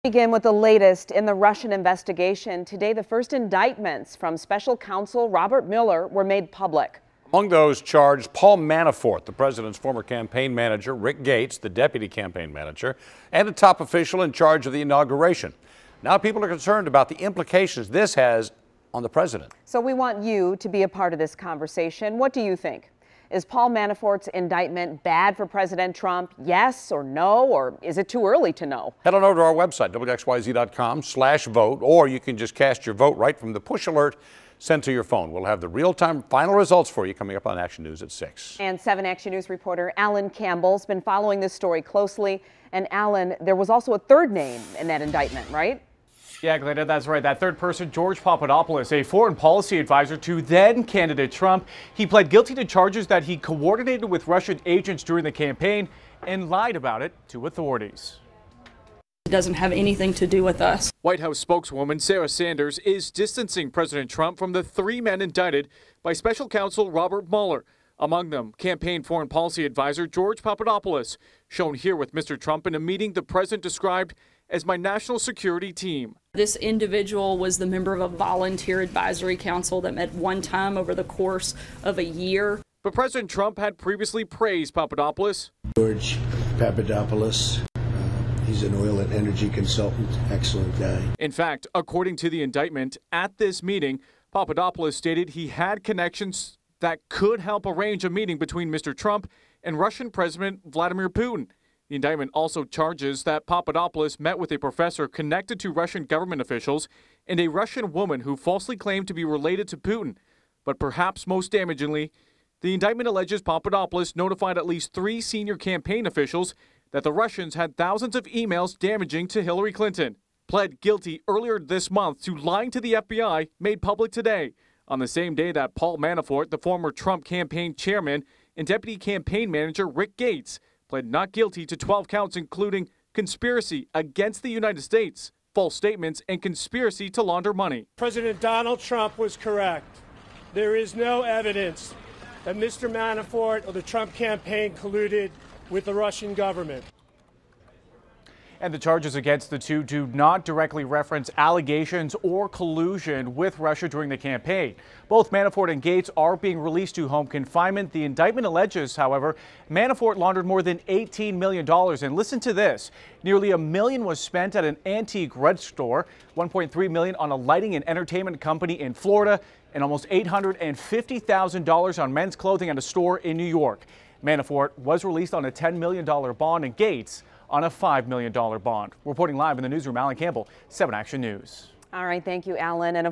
Begin with the latest in the Russian investigation. Today, the first indictments from special counsel Robert Mueller were made public. Among those charged, Paul Manafort, the president's former campaign manager, Rick Gates, the deputy campaign manager, and a top official in charge of the inauguration. Now people are concerned about the implications this has on the president. So we want you to be a part of this conversation. What do you think? Is Paul Manafort's indictment bad for President Trump? Yes or no? Or is it too early to know? Head on over to our website, WXYZ.com/vote, or you can just cast your vote right from the push alert sent to your phone. We'll have the real-time final results for you coming up on Action News at 6. And 7 Action News reporter Alan Campbell's been following this story closely. And Alan, there was also a third name in that indictment, right? Yeah, Glenda, that's right. That third person, George Papadopoulos, a foreign policy advisor to then candidate Trump. He pled guilty to charges that he coordinated with Russian agents during the campaign and lied about it to authorities. It doesn't have anything to do with us. White House spokeswoman Sarah Sanders is distancing President Trump from the 3 men indicted by special counsel Robert Mueller. Among them, campaign foreign policy advisor George Papadopoulos, shown here with Mr. Trump in a meeting the president described as my national security team. This individual was the member of a volunteer advisory council that met one time over the course of a year. But President Trump had previously praised Papadopoulos. George Papadopoulos, he's an oil and energy consultant, excellent guy. In fact, according to the indictment, at this meeting, Papadopoulos stated he had connections that could help arrange a meeting between Mr. Trump and Russian President Vladimir Putin. The indictment also charges that Papadopoulos met with a professor connected to Russian government officials and a Russian woman who falsely claimed to be related to Putin. But perhaps most damagingly, the indictment alleges Papadopoulos notified at least 3 senior campaign officials that the Russians had thousands of emails damaging to Hillary Clinton. Pled guilty earlier this month to lying to the FBI, made public today, on the same day that Paul Manafort, the former Trump campaign chairman, and deputy campaign manager Rick Gates pled not guilty to 12 counts, including conspiracy against the United States, false statements, and conspiracy to launder money. President Donald Trump was correct. There is no evidence that Mr. Manafort or the Trump campaign colluded with the Russian government. And the charges against the two do not directly reference allegations or collusion with Russia during the campaign. Both Manafort and Gates are being released to home confinement. The indictment alleges, however, Manafort laundered more than $18 million. And listen to this. Nearly $1 million was spent at an antique red store, $1.3 million on a lighting and entertainment company in Florida, and almost $850,000 on men's clothing at a store in New York. Manafort was released on a $10 million bond, and Gates on a $5 million bond. Reporting live in the newsroom, Alan Campbell, 7 Action News. All right, thank you, Alan. And